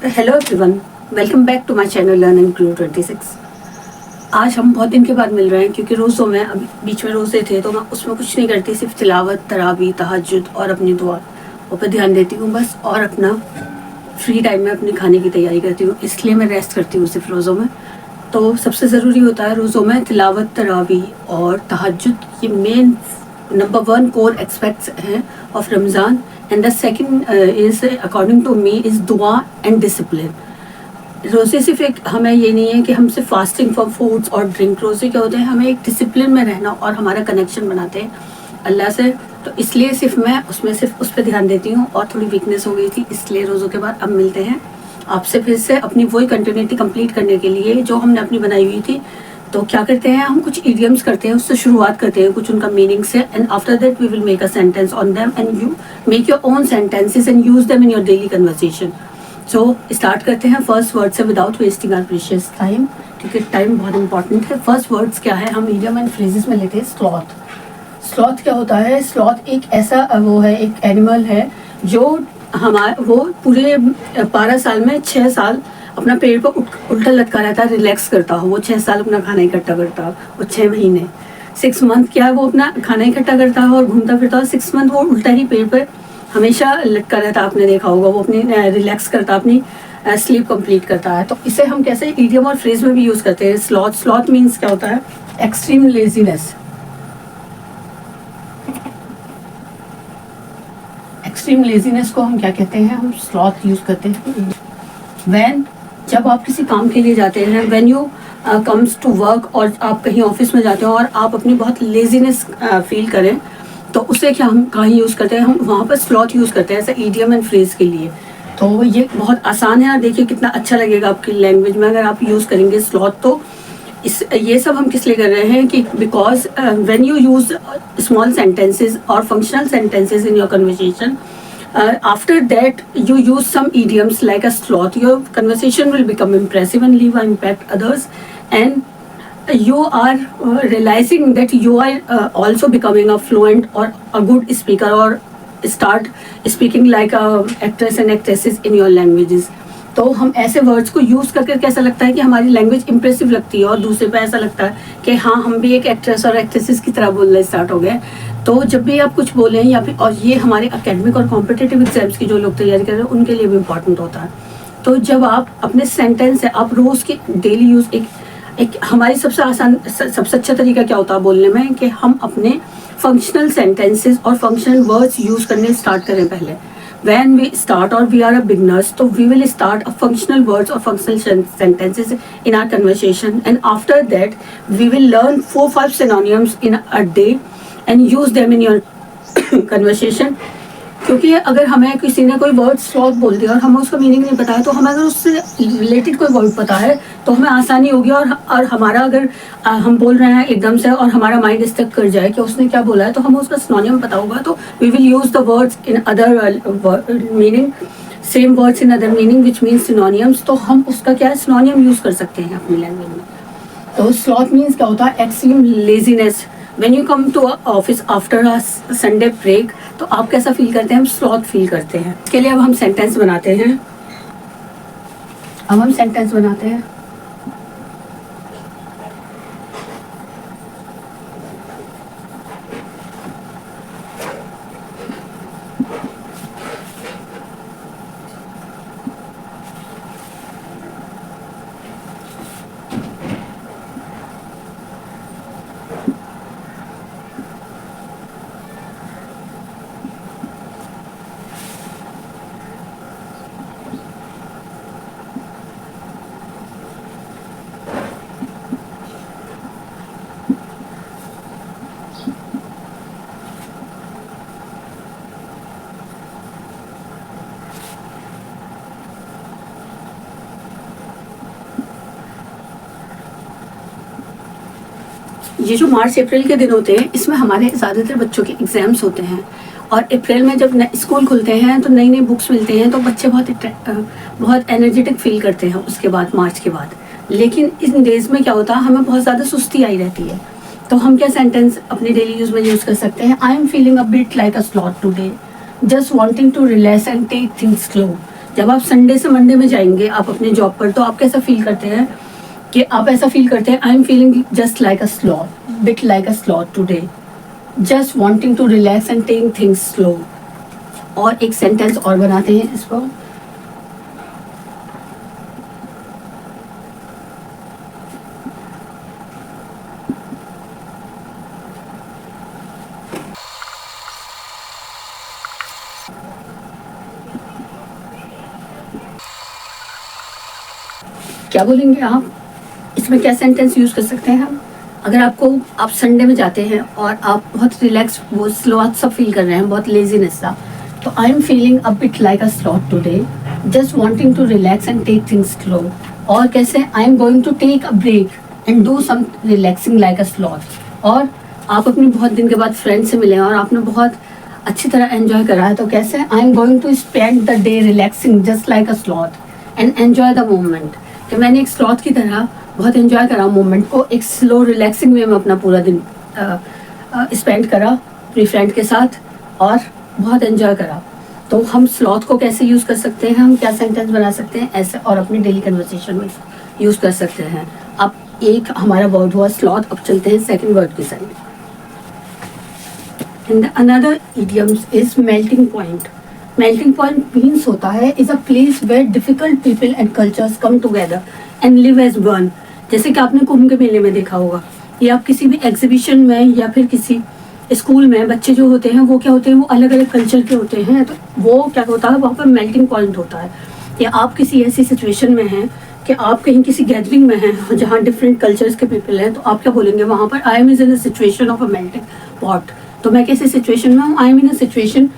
Hello everyone, welcome back to my channel learn and grow 26। आज हम बहुत दिन के बाद मिल रहे हैं क्योंकि रोज़ों में अभी बीच में रोज़े थे तो मैं उसमें कुछ नहीं करती, सिर्फ तिलावत, तरावी, तहज्जुद और अपनी दुआ पर ध्यान देती हूँ बस। और अपना फ्री टाइम में अपने खाने की तैयारी करती हूँ, इसलिए मैं रेस्ट करती हूँ सिर्फ रोज़ों में। तो सबसे ज़रूरी होता है रोज़ों में तिलावत, तरावी और तहज्जुद। ये मेन नंबर 1 कोर एस्पेक्ट्स हैं of Ramzan. And the second is according to me is दुआ एंड डिसिप्लिन। रोज़े सिर्फ एक हमें ये नहीं है कि हम सिर्फ फास्टिंग फॉर फूड्स और ड्रिंक। रोज़े क्या होते हैं, हमें एक डिसिप्लिन में रहना और हमारा कनेक्शन बनाते हैं अल्लाह से। तो इसलिए सिर्फ मैं उसमें सिर्फ उस पर ध्यान देती हूँ। और थोड़ी वीकनेस हो गई थी, इसलिए रोज़ों के बाद अब मिलते हैं आपसे फिर से अपनी वही कंटिन्यूटी कंप्लीट करने के लिए जो हमने अपनी बनाई हुई थी। तो क्या करते हैं, हम कुछ इडियम्स करते हैं, उससे शुरुआत करते हैं कुछ उनका मीनिंग से। And after that we will make a sentence on them and you make your own sentences and use them in your daily conversation. So start करते हैं फर्स्ट वर्ड से without wasting our precious time, क्योंकि time बहुत important है। First words क्या है, हम idiom and phrases में लेते हैं स्लॉथ। स्लॉथ क्या होता है, स्लॉथ एक ऐसा वो है, एक एनिमल है जो वो पूरे 12 साल में 6 साल अपना पेड़ पर उल्टा लटका रहता है, रिलैक्स करता हो। वो 6 साल अपना खाना इकट्ठा करता हो, वो 6 महीने 6 मंथ क्या है, वो अपना खाना इकट्ठा करता है और घूमता फिरता है। 6 मंथ वो उल्टा ही पेड़ पर हमेशा लटका रहता है, आपने देखा होगा। वो अपनी रिलैक्स करता, अपनी स्लीप कंप्लीट करता है। तो इसे हम कैसे इडियम और फ्रेज में भी यूज़ करते हैं। स्लॉथ, स्लॉथ मीन्स क्या होता है, एक्सट्रीम लेजीनेस। एक्सट्रीम लेजीनेस को हम क्या कहते हैं, हम स्लॉथ यूज़ करते हैं। वैन, जब आप किसी काम के लिए जाते हैं, when you comes to work, और आप कहीं ऑफिस में जाते हो और आप अपनी बहुत लेजीनेस फील करें, तो उसे क्या हम कहीं यूज़ करते हैं, हम वहाँ पर स्लॉथ यूज़ करते हैं ऐसा ईडियम एंड फ्रेज के लिए। तो ये बहुत आसान है और देखिए कितना अच्छा लगेगा आपकी लैंग्वेज में अगर आप यूज़ करेंगे स्लॉथ। तो ये सब हम किस लिए कर रहे हैं कि because when you use small sentences और functional sentences in your conversation, after that you use some idioms like a sloth, your conversation will become impressive and leave an impact others, and you are realizing that you are also becoming a fluent or a good speaker, or start speaking like actors and actresses in your languages. तो हम ऐसे words को use करके कैसा लगता है कि हमारी लैंग्वेज इंप्रेसिव लगती है और दूसरे पे ऐसा लगता है कि हाँ हम भी एक एक्ट्रेस और एक्ट्रेसेस की तरह बोलना स्टार्ट हो गए। तो जब भी आप कुछ बोलें या फिर, और ये हमारे एकेडमिक और कॉम्पिटिटिव एग्जाम्स की जो लोग तैयारी कर रहे हैं उनके लिए भी इम्पॉर्टेंट होता है। तो जब आप अपने सेंटेंस है, आप रोज़ के डेली यूज़ एक हमारी सबसे आसान सबसे अच्छा तरीका क्या होता है बोलने में, कि हम अपने फंक्शनल सेंटेंसेस और फंक्शनल वर्ड्स यूज़ करने स्टार्ट करें पहले। When we start or we are a beginners, so we will start a functional words or functional sentences in our conversation, and after that we will learn 4-5 synonyms in a day and use them in your conversation. क्योंकि अगर हमें किसी ने कोई word sloth बोल दिया और हमें उसका मीनिंग नहीं पता है, तो हमें अगर उससे रिलेटेड कोई वर्ड पता है तो हमें आसानी होगी। और हमारा अगर हम बोल रहे हैं एकदम से और हमारा माइंड स्टक कर जाए कि उसने क्या बोला है, तो हमें उसका सिनोनिम पता होगा, तो we will use the words in other meaning, same words in other meaning which means synonyms. तो हम उसका क्या है, सिनोनियम यूज कर सकते हैं अपनी लैंग्वेज में। तो स्लॉथ मीन्स क्या होता है, extreme laziness. When you come to office after a Sunday break, तो आप कैसा फील करते हैं, हम स्लॉथ फील करते हैं। इसके लिए अब हम सेंटेंस बनाते हैं। ये जो मार्च अप्रैल के दिन होते हैं, इसमें हमारे ज़्यादातर बच्चों के एग्ज़ाम्स होते हैं। और अप्रैल में जब स्कूल खुलते हैं तो नई नई बुक्स मिलते हैं, तो बच्चे बहुत एनर्जेटिक फील करते हैं उसके बाद, मार्च के बाद। लेकिन इन डेज में क्या होता है, हमें बहुत ज़्यादा सुस्ती आई रहती है। तो हम क्या सेंटेंस अपने डेली यूज़ में यूज़ कर सकते हैं, I am feeling a bit like a sloth today, just wanting to relax and take things slow. जब आप संडे से मंडे में जाएंगे आप अपने जॉब पर, तो आप कैसा फील करते हैं कि आप ऐसा फील करते हैं, I am feeling just like a sloth, bit like a sloth today, just wanting to relax and take things slow. और एक सेंटेंस और बनाते हैं इस पर, क्या बोलेंगे आप इसमें, क्या सेंटेंस यूज कर सकते हैं हम? अगर आप संडे में जाते हैं और आप बहुत रिलैक्स, वो स्लॉथ सा फील कर रहे हैं, बहुत लेजीनेस सा, तो I am feeling a bit like a sloth today, just wanting to relax and take things slow. और कैसे, I am going to take a break and do some relaxing like a sloth. और आप अपने बहुत दिन के बाद friend से मिले और आपने बहुत अच्छी तरह एंजॉय करा है, तो कैसे, I am going to spend the day relaxing just like a sloth and enjoy the moment. कि मैंने एक स्लॉथ की तरह बहुत एंजॉय करा मोमेंट को, एक स्लो रिलैक्सिंग वे में अपना पूरा दिन स्पेंड करा अपनी फ्रेंड के साथ और बहुत एंजॉय करा। तो हम स्लॉथ को कैसे यूज़ कर सकते हैं, हम क्या सेंटेंस बना सकते हैं ऐसे, और अपनी डेली कन्वर्सेशन में यूज़ कर सकते हैं। अब एक हमारा वर्ड हुआ स्लॉथ, अब चलते हैं सेकंड वर्ड की side. And another idioms is melting point. Melting point means होता है is a place where difficult people and cultures come together and live as one. जैसे कि आपने कुंभ के मेले में देखा होगा, या आप किसी भी एग्जीबिशन में, या फिर किसी स्कूल में बच्चे जो होते हैं वो क्या होते हैं, वो अलग अलग कल्चर के होते हैं, तो वो क्या होता है, वहाँ पर मेल्टिंग पॉइंट होता है। या आप किसी ऐसी सिचुएशन में हैं कि आप कहीं किसी गैदरिंग में हैं जहाँ डिफरेंट कल्चर्स के पीपल हैं, तो आप क्या बोलेंगे वहाँ पर, I am is in a situation of a melting pot. तो मैं कैसे सिचुएशन में हूँ, I am in a situation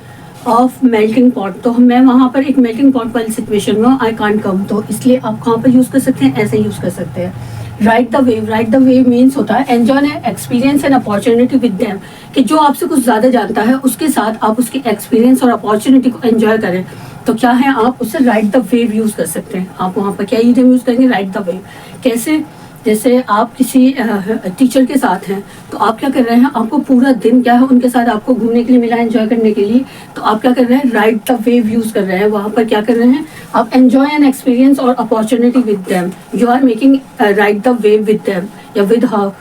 of melting pot, तो मैं वहाँ पर एक मेल्टिंग पॉट वाली सिचुएशन में हूँ, आई कांट कम। तो इसलिए आप कहाँ पर यूज़ कर सकते हैं, ऐसे यूज़ कर सकते हैं। Ride the wave, ride the wave means होता है enjoy experience and opportunity with them, कि जो आपसे कुछ ज़्यादा जानता है उसके साथ आप उसकी एक्सपीरियंस और अपॉर्चुनिटी को एंजॉय करें। तो क्या है, आप उससे राइड द वेव यूज़ कर सकते हैं। आप वहाँ पर क्या इडियम यूज़ करेंगे, राइड द वेव। कैसे, जैसे आप किसी टीचर के साथ हैं, तो आप क्या कर रहे हैं, आपको पूरा दिन क्या है उनके साथ आपको घूमने के लिए मिला, एंजॉय करने के लिए, तो आप क्या कर रहे हैं, राइड द वेव यूज़ कर रहे हैं। वहाँ पर क्या कर रहे हैं, आप एंजॉय एन एक्सपीरियंस और opportunity with them, you are making ride the wave with them या विद हर।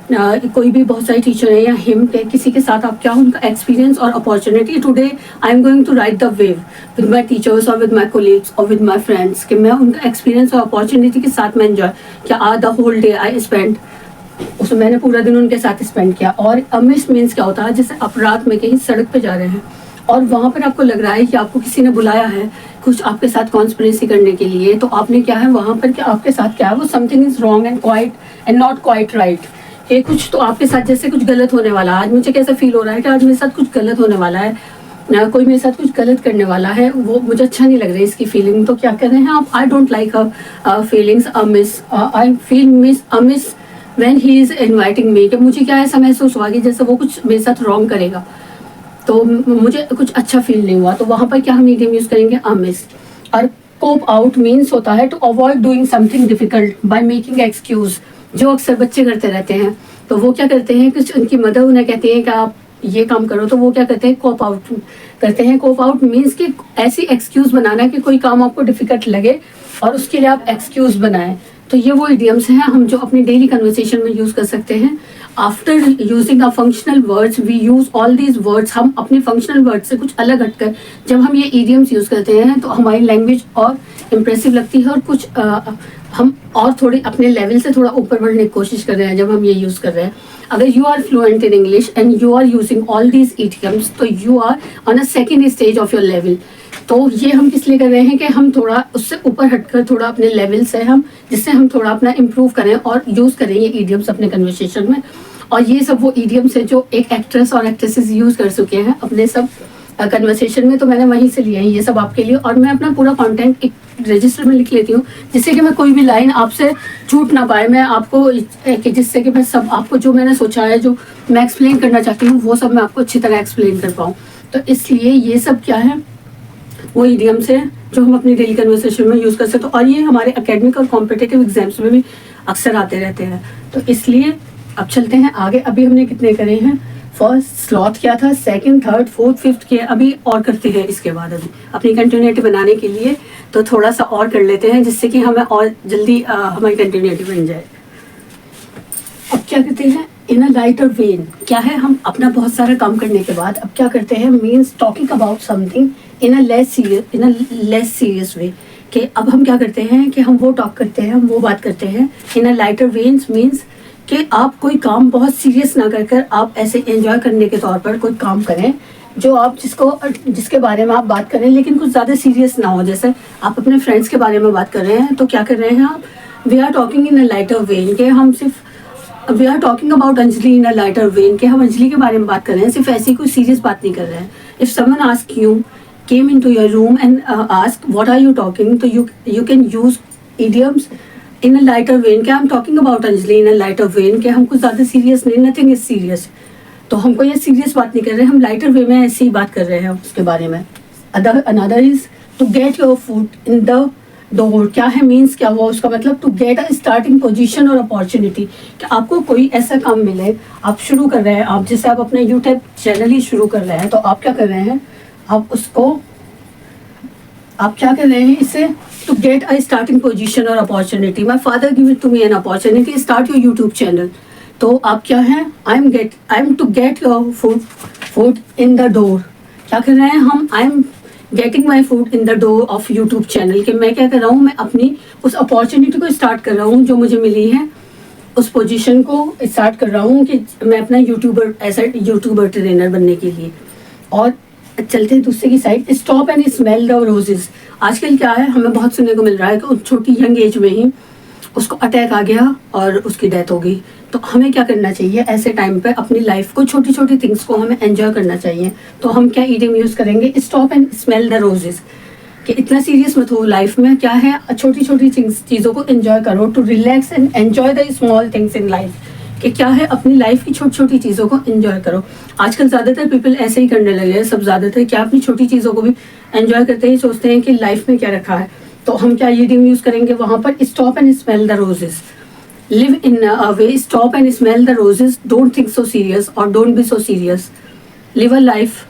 कोई भी बहुत सारे टीचर है या हिम के किसी के साथ आप क्या, उनका एक्सपीरियंस और opportunity, today I am going to ride the wave with my teachers और विद माई कोलीग्स और विद माई फ्रेंड्स, कि मैं उनका एक्सपीरियंस और अपॉर्चुनिटी के साथ मैं एंजॉय, क्या the whole day I spend, उसमें मैंने पूरा दिन उनके साथ स्पेंड किया। और अमिस मीन्स क्या होता है, जैसे आप रात में कहीं सड़क पे जा रहे हैं और वहाँ पर आपको लग रहा है कि आपको किसी ने बुलाया है कुछ आपके साथ कॉन्स्पिरेसी करने के लिए, तो आपने क्या है वहाँ पर, क्या आपके साथ क्या है, वो something is wrong and quiet and not quite right, कि कुछ तो आपके साथ जैसे कुछ गलत होने वाला है। आज मुझे कैसा फील हो रहा है कि आज मेरे साथ कुछ गलत होने वाला है, कोई मेरे साथ कुछ गलत करने वाला है, वो मुझे अच्छा नहीं लग रहा है इसकी फीलिंग। तो क्या कर रहे हैं आप, I don't like feelings amiss, I feel miss amiss when he is inviting me, कि मुझे क्या ऐसा महसूस हुआ कि जैसे वो कुछ मेरे साथ रॉन्ग करेगा, तो मुझे कुछ अच्छा फील नहीं हुआ, तो वहाँ पर क्या हम मीडियम यूज करेंगे, अमिस। और कोप आउट मीन्स होता है to avoid doing something difficult by making excuse, जो अक्सर बच्चे करते रहते हैं। तो वो क्या करते हैं, कुछ उनकी मदर उन्हें कहती है कि आप ये काम करो, तो वो क्या करते हैं, कोप आउट करते हैं। कोप आउट मीन्स कि ऐसी एक्सक्यूज बनाना कि कोई काम आपको डिफिकल्ट लगे और उसके लिए आप एक्सक्यूज बनाएं। तो ये वो इडियम्स हैं हम जो अपनी डेली कन्वर्सेशन में यूज कर सकते हैं। After using a functional words we use all these words, हम अपने फंक्शनल वर्ड से कुछ अलग हटकर जब हम ये इडियम्स यूज करते हैं तो हमारी लैंग्वेज और इम्प्रेसिव लगती है, और कुछ हम और थोड़ी अपने लेवल से थोड़ा ऊपर बढ़ने की कोशिश कर रहे हैं जब हम ये यूज कर रहे हैं। अगर you are fluent in English and you are using all these idioms, तो you are on a second stage of your level. तो ये हम किस लिए कर रहे हैं कि हम थोड़ा उससे ऊपर हटकर थोड़ा अपने लेवल से हम, जिससे हम थोड़ा अपना इम्प्रूव करें और यूज करें ये इडियम्स अपने कन्वर्सेशन में। और ये सब वो इडियम्स है जो एक एक्ट्रेस और एक्ट्रेसेस यूज कर चुके हैं अपने सब कन्वर्सेशन में, तो मैंने वहीं से लिया है ये सब आपके लिए। और मैं अपना पूरा कंटेंट एक रजिस्टर में लिख लेती हूँ, जिससे कि मैं कोई भी लाइन आपसे छूट ना पाए, मैं आपको जिससे कि मैं सब आपको जो मैंने सोचा है, जो मैं एक्सप्लेन करना चाहती हूँ, वो सब मैं आपको अच्छी तरह एक्सप्लेन कर पाऊँ। तो इसलिए ये सब क्या है, वो इडियम्स है जो हम अपनी डेली कन्वर्सेशन में यूज़ कर सकते हैं, और ये हमारे एकेडमिक और कॉम्पिटिटिव एग्जाम्स में भी अक्सर आते रहते हैं। तो इसलिए अब चलते हैं आगे। अभी हमने कितने करे हैं, फर्स्ट स्लॉट क्या था, सेकंड, थर्ड, फोर्थ, फिफ्थ के अभी और करते हैं इसके बाद अभी अपनी कंटिन्यूटी बनाने के लिए। तो थोड़ा सा और कर लेते हैं जिससे कि हमें और जल्दी हमारी कंटिन्यूटी बन जाए। अब क्या करते हैं, इन अ लाइटर वेन, क्या है, हम अपना बहुत सारा काम करने के बाद अब क्या करते हैं, means talking about something in a less serious वे। कि अब हम क्या करते हैं कि हम वो टॉक करते हैं, हम वो बात करते हैं इन अ लाइटर वेन्स, मीन्स कि आप कोई काम बहुत सीरियस ना कर आप ऐसे एंजॉय करने के तौर पर कोई काम करें जो आप जिसके बारे में आप बात करें लेकिन कुछ ज़्यादा सीरियस ना हो। जैसे आप अपने फ्रेंड्स के बारे में बात कर रहे हैं तो क्या कर रहे हैं आप, we are talking in a lighter vein, के हम सिर्फ we are talking about Anjali in a lighter vein, के हम अंजलि के बारे में बात कर रहे हैं, सिर्फ ऐसी कोई सीरियस बात नहीं कर रहे हैं। If someone ask you came into your room and asked what are you talking, so you can use idioms in a lighter vein, कि I'm talking about Anjali in a lighter vein, कि हम कुछ ज़्यादा serious नहीं, nothing is serious, तो हमको ये serious बात नहीं कर रहे, हम लाइटर वे में ऐसे ही बात कर रहे हैं उसके बारे में। Another is to get your foot in the door, क्या है, मीन्स क्या हुआ उसका मतलब, to get a starting position और अपॉर्चुनिटी, कि आपको कोई ऐसा काम मिले, आप शुरू कर रहे हैं, आप जैसे आप अपने यूट्यूब चैनल ही शुरू कर रहे हैं, तो आप क्या कर रहे हैं, आप क्या कर रहे हैं इसे, to get a starting position और opportunity. My father give it to me an opportunity, start your YouTube channel. तो आप क्या हैं, I am to get your food in the door, क्या कर रहे हैं हम, I am getting my food in the door of YouTube channel, कि मैं क्या कर रहा हूँ, मैं अपनी उस अपॉर्चुनिटी को स्टार्ट कर रहा हूँ जो मुझे मिली है, उस पोजीशन को स्टार्ट कर रहा हूँ कि मैं अपना यूट्यूबर ट्रेनर बनने के लिए। और चलते हैं दूसरे की side, stop and smell the roses. आजकल क्या है, हमें बहुत सुनने को मिल रहा है कि छोटी यंग एज में ही उसको अटैक आ गया और उसकी डेथ हो गई। तो हमें क्या करना चाहिए, ऐसे टाइम पे अपनी लाइफ को, छोटी छोटी थिंग्स को हमें एंजॉय करना चाहिए। तो हम क्या इडियम यूज़ करेंगे, stop and smell the roses, कि इतना सीरियस मत हो लाइफ में, क्या है, छोटी छोटी चीज़ों को एंजॉय करो, to relax and enjoy the small things in life, कि क्या है, अपनी लाइफ की छोटी छोटी चीज़ों को एंजॉय करो। आजकल ज़्यादातर पीपल ऐसे ही करने लगे हैं, सब ज़्यादातर क्या अपनी छोटी चीज़ों को भी एंजॉय करते हैं, सोचते हैं कि लाइफ में क्या रखा है। तो हम क्या इडियम यूज़ करेंगे वहाँ पर, stop and smell the roses, live in a way, stop and smell the roses, don't think so serious और don't be so serious, live a life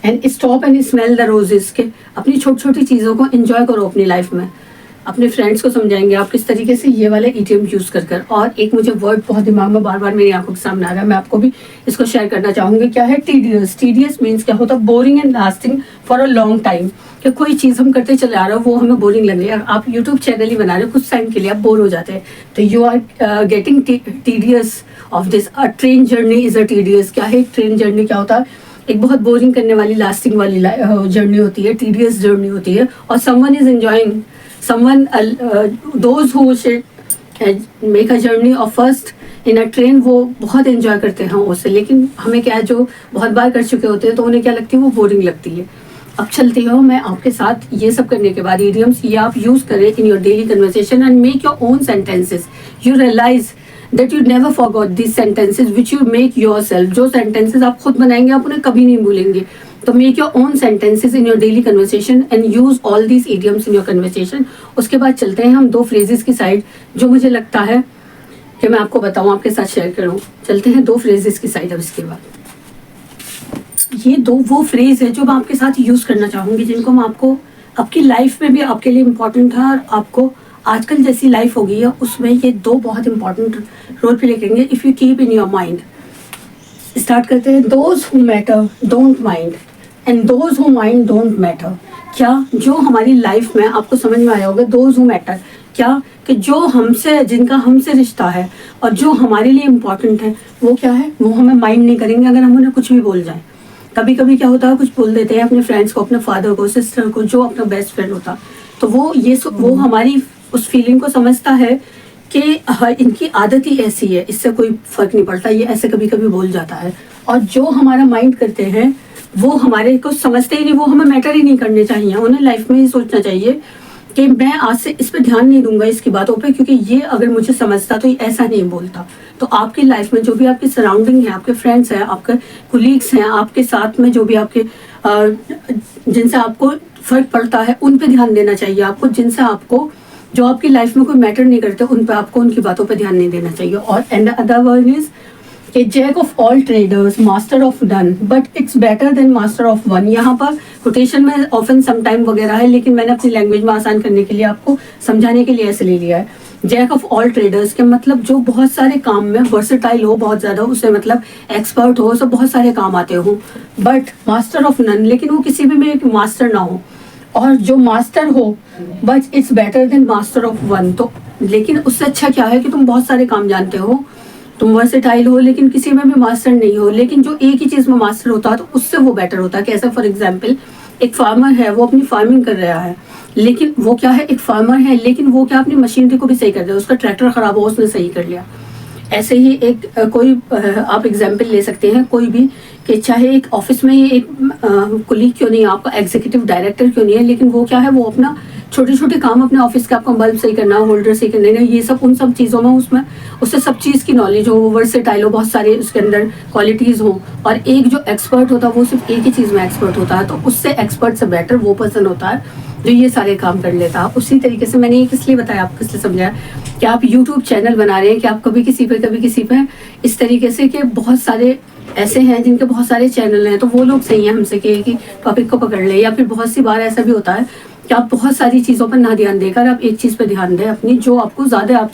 and stop and smell the roses, के अपनी छोटी छोटी चीज़ों को enjoy करो अपनी life में। अपने फ्रेंड्स को समझाएंगे आप किस तरीके से ये वाले ईटीएम यूज़ कर। और एक मुझे वर्ड बहुत दिमाग में बार बार मेरी आंखों के सामने आ रहा है, मैं आपको भी इसको शेयर करना चाहूँगी, क्या है, टीडियस। टीडियस मीन्स क्या होता है, boring and lasting for a long time, कि कोई चीज़ हम करते चले आ रहे हो, वो हमें बोरिंग लग रही है, आप यूट्यूब चैनल ही बना रहे हो, कुछ टाइम के लिए आप बोर हो जाते हैं, तो you are getting tedious of this. A train journey is a tedious, क्या है, ट्रेन जर्नी क्या होता है, एक बहुत बोरिंग करने वाली, लास्टिंग वाली जर्नी होती है, टीडियस जर्नी होती है। और someone is enjoying, someone those who should make a journey of first in a train, वो बहुत एंजॉय करते हैं उससे। लेकिन हमें क्या है, जो बहुत बार कर चुके होते हैं तो उन्हें क्या लगती है, वो बोरिंग लगती है। अब चलती हो मैं आपके साथ, ये सब करने के बाद इडियम्स ये आप यूज़ करें in your daily conversation and make your own sentences. You realize that you never forgot this sentences which you make yourself. जो सेंटेंसेस आप खुद बनाएंगे आप उन्हें कभी नहीं भूलेंगे। तो make your own sentences in your daily conversation and use all these idioms in your conversation. उसके बाद चलते हैं हम दो फ्रेजेस की साइड, जो मुझे लगता है कि मैं आपको बताऊं, आपके साथ शेयर करूं। चलते हैं दो फ्रेजेस की साइड। अब इसके बाद ये दो वो फ्रेज है जो मैं आपके साथ यूज करना चाहूंगी, जिनको मैं आपको आपकी लाइफ में भी आपके लिए इम्पोर्टेंट है, और आपको आजकल जैसी लाइफ हो गई है उसमें ये दो बहुत इंपॉर्टेंट रोल प्ले करेंगे if you keep in your mind. Start करते हैं। Those who matter don't mind and those who mind don't matter. क्या जो हमारी लाइफ में, आपको समझ में आया होगा, दोज हु मैटर क्या, कि जो हमसे, जिनका हमसे रिश्ता है और जो हमारे लिए इम्पोर्टेंट है, वो क्या है, वो हमें माइंड नहीं करेंगे अगर हम उन्हें कुछ भी बोल जाएं। कभी कभी क्या होता है, कुछ बोल देते हैं अपने फ्रेंड्स को, अपने फादर को, सिस्टर को, जो अपना बेस्ट फ्रेंड होता, तो वो हमारी उस फीलिंग को समझता है कि इनकी आदत ही ऐसी है, इससे कोई फर्क नहीं पड़ता, ये ऐसे कभी कभी बोल जाता है। और जो हमारा माइंड करते हैं वो हमारे को समझते ही नहीं, वो हमें मैटर ही नहीं करने चाहिए। उन्हें लाइफ में ही सोचना चाहिए कि मैं आज से इस पे ध्यान नहीं दूंगा, इसकी बातों पे, क्योंकि ये अगर मुझे समझता तो ये ऐसा नहीं बोलता। तो आपकी लाइफ में जो भी आपकी सराउंडिंग है, आपके फ्रेंड्स हैं, आपके कोलीग्स हैं, आपके साथ में जो भी आपके जिनसे आपको फर्क पड़ता है, उन पे ध्यान देना चाहिए आपको। जिनसे आपको, जो आपकी लाइफ में कोई मैटर नहीं करते, उन पे आपको उनकी बातों पे ध्यान नहीं देना चाहिए। और एंड अदर वन इज कि jack of all traders, master of none, but it's better than master of one. यहाँ पर कोटेशन में ऑफन समटाइम वगैरह है, लेकिन मैंने अपनी लैंग्वेज में आसान करने के लिए आपको समझाने के लिए ऐसे ले लिया है। जैक ऑफ ऑल ट्रेडर्स के मतलब जो बहुत सारे काम में वर्सेटाइल हो, बहुत ज़्यादा, उसे मतलब एक्सपर्ट हो, सब बहुत सारे काम आते हो। बट मास्टर ऑफ नन, लेकिन वो किसी भी में एक मास्टर ना हो। और जो मास्टर हो, but it's better than master of one. तो लेकिन उससे अच्छा क्या है कि तुम बहुत सारे काम जानते हो, तुम वर्सेटाइल हो, लेकिन किसी में भी मास्टर नहीं हो, लेकिन जो एक ही चीज़ में मास्टर होता है तो उससे वो बेटर होता है। कैसे? फॉर एग्जाम्पल, एक फार्मर है, वो अपनी फार्मिंग कर रहा है, लेकिन वो क्या है, एक फार्मर है, लेकिन वो क्या अपनी मशीनरी को भी सही कर रहा है। उसका ट्रैक्टर खराब हो, उसने सही कर लिया। ऐसे ही एक कोई आप एग्जाम्पल ले सकते हैं कोई भी, कि चाहे एक ऑफिस में ही एक कुलीग क्यों नहीं, आपका एग्जीक्यूटिव डायरेक्टर क्यों नहीं है, लेकिन वो क्या है, वो अपना छोटे छोटे काम अपने ऑफिस का, आपका बल्ब सही करना, होल्डर सही करना, ये सब, उन सब चीज़ों में उसमें उससे सब चीज़ की नॉलेज हो, वो वर्सेटाइल हो, बहुत सारे उसके अंदर क्वालिटीज़ हो। और एक जो एक्सपर्ट होता है वो सिर्फ एक ही चीज़ में एक्सपर्ट होता है, तो उससे एक्सपर्ट से बेटर वो पर्सन होता है जो ये सारे काम कर लेता है। उसी तरीके से मैंने ये किस लिए बताया, आपको किस लिए समझाया कि आप यूट्यूब चैनल बना रहे हैं, कि आप कभी किसी पे इस तरीके से, कि बहुत सारे ऐसे हैं जिनके बहुत सारे चैनल हैं, तो वो लोग सही हैं हमसे कि टॉपिक को पकड़ ले। या फिर बहुत सी बार ऐसा भी होता है कि आप बहुत सारी चीज़ों पर ना ध्यान देकर आप एक चीज़ पर ध्यान दें अपनी, जो आपको ज़्यादा आप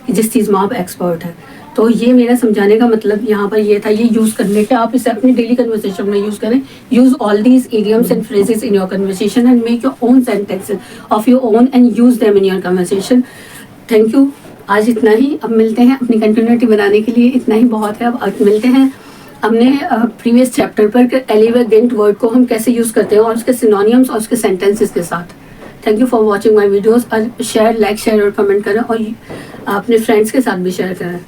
जिस चीज़ में आप एक्सपर्ट हैं। तो ये मेरा समझाने का मतलब यहाँ पर ये था, ये यूज़ करने के, आप इसे अपनी डेली कन्वर्सेशन में यूज़ करें। Use all these idioms and phrases in your conversation and make your own sentences of your own and use them in your conversation. Thank you. आज इतना ही। अब मिलते हैं, अपनी कंटिन्यूटी बनाने के लिए इतना ही बहुत है। अब मिलते हैं हमने प्रीवियस चैप्टर पर एलिवेंट वर्ड को हम कैसे यूज़ करते हैं और उसके सिनोनिम्स और उसके सेंटेंसेस के साथ। Thank you for watching my videos. और लाइक शेयर और कमेंट करें, और अपने फ्रेंड्स के साथ भी शेयर करें।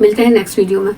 मिलते हैं नेक्स्ट वीडियो में।